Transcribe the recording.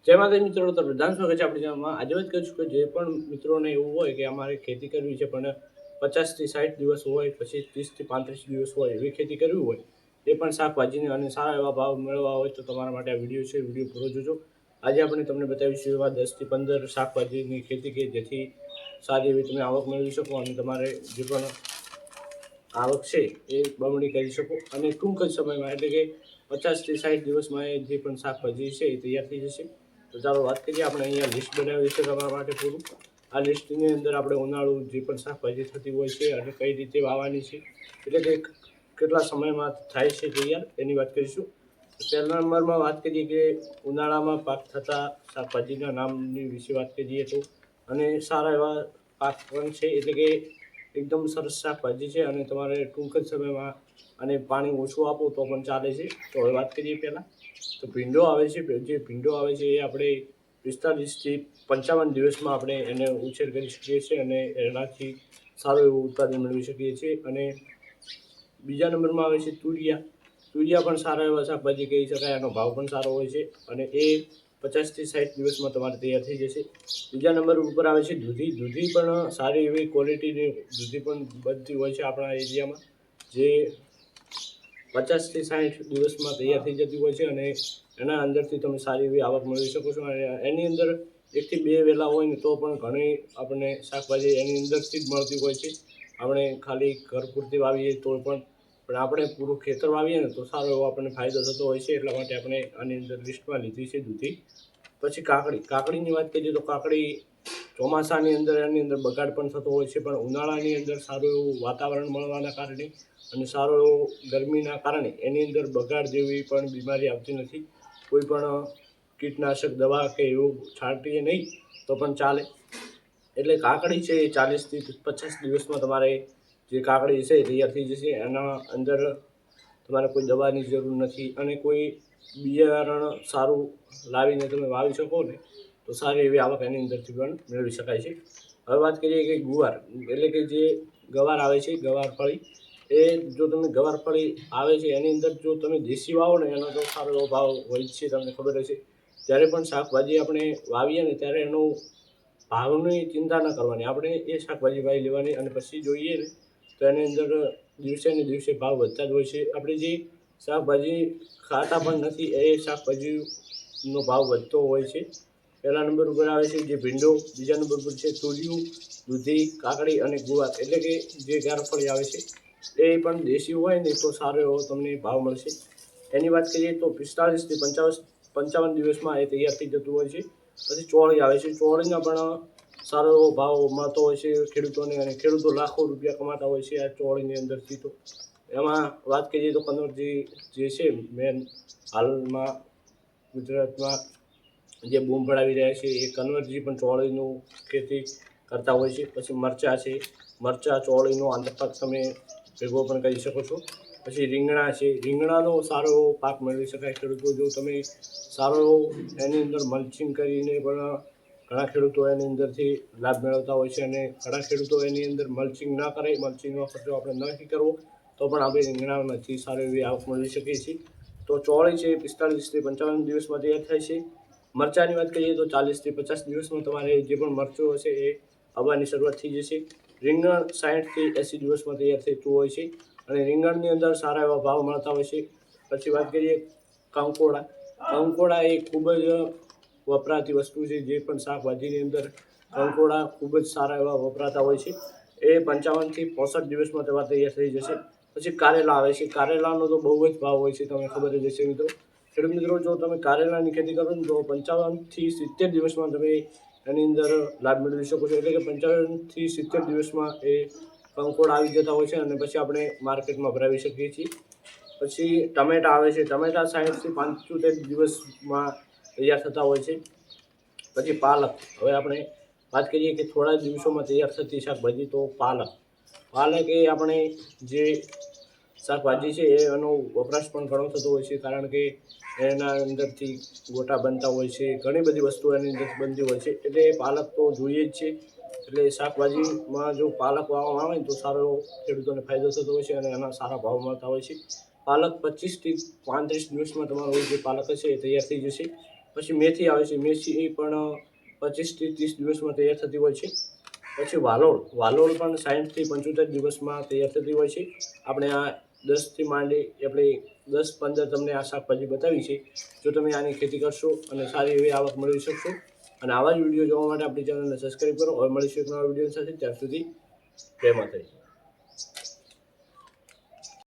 જય માતાજી મિત્રો, તો પ્રધાન સ્વાગત છે આપણી ચેનલમાં। આજે વાત કરીશું કે જે પણ મિત્રોને એવું હોય કે અમારે ખેતી કરવી છે પણ 50 થી 60 દિવસ હોય, પછી 30 થી 35 દિવસ હોય, એવી ખેતી કરવી હોય, એ પણ શાકભાજીને અને સારા એવા ભાવ મેળવવા હોય તો તમારા માટે આ વિડીયો છે, વિડીયો પૂરો જોજો। આજે આપણે તમને બતાવીશું એવા 10 થી 15 શાકભાજીની ખેતી કે જેથી સારી એવી તમે આવક મેળવી શકો અને તમારે જે પણ આવક છે એ બમણી કરી શકો અને ટૂંક જ સમયમાં, એટલે કે 50 થી 60 દિવસમાં એ જે પણ શાકભાજી છે એ તૈયાર થઈ જશે। તો ચાલો વાત કરીએ। આપણે અહીંયા લિસ્ટ બનાવી છે તમારા માટે પૂરું। આ લિસ્ટની અંદર આપણે ઉનાળુ જે પણ શાકભાજી થતી હોય છે અને કઈ રીતે વાવવાની છે, એટલે કે કેટલા સમયમાં થાય છે તૈયાર, એની વાત કરીશું। પહેલા નંબરમાં વાત કરીએ કે ઉનાળામાં પાક થતા શાકભાજીના નામની વિશે વાત કરીએ તો, અને સારા એવા પાક પણ છે, એટલે કે એકદમ સરસ શાકભાજી છે અને તમારે ટૂંક જ સમયમાં અને પાણી ઓછું આપો તો પણ ચાલે છે। તો હવે વાત કરીએ પહેલાં તો ભીંડો આવે છે। જે ભીંડો આવે છે એ આપણે 45 થી 55 દિવસમાં આપણે એને ઉછેર કરી શકીએ છીએ અને એનાથી સારું એવું ઉત્પાદન મેળવી શકીએ છીએ। અને બીજા નંબરમાં આવે છે તુરિયા। તુરિયા પણ સારા એવા શાકભાજી કહી શકાય, એનો ભાવ પણ સારો હોય છે અને એ 50 થી 60 દિવસમાં તમારે તૈયાર થઈ જશે। બીજા નંબર ઉપર આવે છે દૂધી। દૂધી પણ સારી એવી ક્વોલિટીની દૂધી પણ બનતી હોય છે આપણા એરિયામાં, જે 50 થી 60 દિવસમાં તૈયાર થઈ જતી હોય છે અને એના અંદરથી તમે સારી એવી આવક મેળવી શકો છો। અને એની અંદર 1 થી 2 વેલા હોય ને તો પણ ઘણી આપણને શાકભાજી એની અંદરથી જ મળતી હોય છે। આપણે ખાલી ઘર પૂરતી વાવીએ તો પણ આપણે પૂરું ખેતર વાવીએ ને તો સારો એવો આપણને ફાયદો થતો હોય છે, એટલા માટે આપણે આની અંદર લિસ્ટમાં લીધી છે દૂધી। પછી કાકડી। કાકડીની વાત કરીએ તો કાકડી ચોમાસાની અંદર એની અંદર બગાડ પણ થતો હોય છે, પણ ઉનાળાની અંદર સારું એવું વાતાવરણ મળવાના કારણે અને સારો એવો ગરમીના કારણે એની અંદર બગાડ જેવી પણ બીમારી આવતી નથી। કોઈ પણ કીટનાશક દવા કે એવું છાંટીએ નહીં તો પણ ચાલે। એટલે કાકડી છે એ 40 થી 50 દિવસમાં તમારે જે કાકડી છે એ તૈયાર થઈ જશે। એના અંદર તમારે કોઈ દવાની જરૂર નથી અને કોઈ બિયારણ સારું લાવીને તમે વાવી શકો ને તો સારી એવી આવક એની અંદરથી પણ મેળવી શકાય છે। હવે વાત કરીએ કે ગુવાર, એટલે કે જે ગવાર આવે છે, ગવાર ફળી, એ જો તમે ગવાર ફળી આવે છે એની અંદર જો તમે દેશી વાવો ને એનો તો સારો એવો ભાવ હોય છે, તમને ખબર હશે। જ્યારે પણ શાકભાજી આપણે વાવીએ ને ત્યારે એનો ભાવની ચિંતા ન કરવાની, આપણે એ શાકભાજી વાવી લેવાની અને પછી જોઈએ ને તો એની અંદર દિવસે ને દિવસે ભાવ વધતા જ હોય છે। આપણે જે શાકભાજી ખાતા પણ નથી એ શાકભાજીનો ભાવ વધતો હોય છે। પહેલા નંબર ઉપર આવે છે જે ભીંડો, બીજા નંબર ઉપર છે તુરિયું, દૂધી, કાકડી અને ગુવાર, એટલે કે જે ગારફળી આવે છે એ પણ દેશી હોય ને તો સારો એવો તમને ભાવ મળશે। એની વાત કરીએ તો 45 થી 55 દિવસમાં એ તૈયાર થઈ જતું હોય છે। પછી ચોળી આવે છે। ચોળીના પણ સારો એવો ભાવ મળતો હોય છે ખેડૂતોને, અને ખેડૂતો લાખો રૂપિયા કમાતા હોય છે આ ચોળીની અંદરથી। તો એમાં વાત કરીએ તો કનોરજી જે છે મેન હાલમાં ગુજરાતમાં જે બૂમ પડાવી રહ્યા છે એ કન્વર્જી પણ ચોળીનું ખેતી કરતા હોય છે। પછી મરચાં છે, મરચાં ચોળીનો આંતરપાક તમે ભેગો પણ કરી શકો છો। પછી રીંગણા છે, રીંગણાનો સારો એવો પાક મેળવી શકાય ખેડૂતો જો તમે સારો એવો એની અંદર મલ્ચિંગ કરીને પણ ઘણા ખેડૂતો એની અંદરથી લાભ મેળવતા હોય છે, અને ઘણા ખેડૂતો એની અંદર મલ્ચિંગ ના કરે, મલ્ચિંગનો ખર્ચો આપણે નથી કરવો તો પણ આપણે રીંગણામાંથી સારી એવી આવક મેળવી શકીએ છીએ। તો ચોળી છે 45 થી 55 દિવસમાં તૈયાર થાય છે। મરચાંની વાત કરીએ તો 40 થી 50 દિવસમાં તમારે જે પણ મરચું હશે એ આવવાની શરૂઆત થઈ જશે। રીંગણ 60 થી 80 દિવસમાં તૈયાર થતું હોય છે અને રીંગણની અંદર સારા એવા ભાવ મળતા હોય છે। પછી વાત કરીએ કંકોડા। કંકોડા એ ખૂબ જ વપરાતી વસ્તુ છે, જે પણ શાકભાજીની અંદર કંકોડા ખૂબ જ સારા એવા વપરાતા હોય છે। એ 55 થી 65 દિવસમાં તમારે તૈયાર થઈ જશે। પછી કારેલા આવે છે। કારેલાનો તો બહુ જ ભાવ હોય છે, તમને ખબર જ હશે મિત્રો। ખેડૂત મિત્રો, જો તમે કારેલાની ખેતી કરો ને તો 55 થી 70 દિવસમાં તમે એની અંદર લાભ મેળવી શકો છો, એટલે કે 55 થી 70 દિવસમાં એ કંકોડા આવી જતા હોય છે અને પછી આપણે માર્કેટમાં ભરાવી શકીએ છીએ। પછી ટમેટા આવે છે। ટમેટા 60 થી 75 દિવસમાં તૈયાર થતા હોય છે। પછી પાલક। હવે આપણે વાત કરીએ કે થોડા દિવસોમાં તૈયાર થતી શાકભાજી, તો પાલક। પાલક એ આપણે જે શાકભાજી છે એનો વપરાશ પણ ઘણો થતો હોય છે, કારણ કે એના અંદરથી ગોટા બનતા હોય છે, ઘણી બધી વસ્તુ એની અંદર બનતી હોય છે, એટલે પાલક તો જોઈએ જ છે। એટલે શાકભાજીમાં જો પાલક વાવવામાં આવે ને તો સારો ખેડૂતોને ફાયદો થતો હોય છે અને એના સારા ભાવ મળતા હોય છે। પાલક 25 થી 35 દિવસમાં તમારો જે પાલક હશે એ તૈયાર થઈ જશે। પછી મેથી આવે છે, મેથી પણ 25 થી 30 દિવસમાં તૈયાર થતી હોય છે. પછી વાલોળ પણ 60 થી 75 દિવસમાં તૈયાર થતી હોય છે. આપણે આ 10 થી માંડી આપણે 10-15 તમને આ શાકભાજી બતાવી છે. જો તમે આની ખેતી કરશો અને સારી એવી આવક મેળવી શકશો. અને આવા જ વિડીયો જોવા માટે આપણી ચેનલને સબસ્ક્રાઈબ કરો. હવે મળીશું એક નવા વિડીયો સાથે. ત્યાં સુધી જય માતાજી.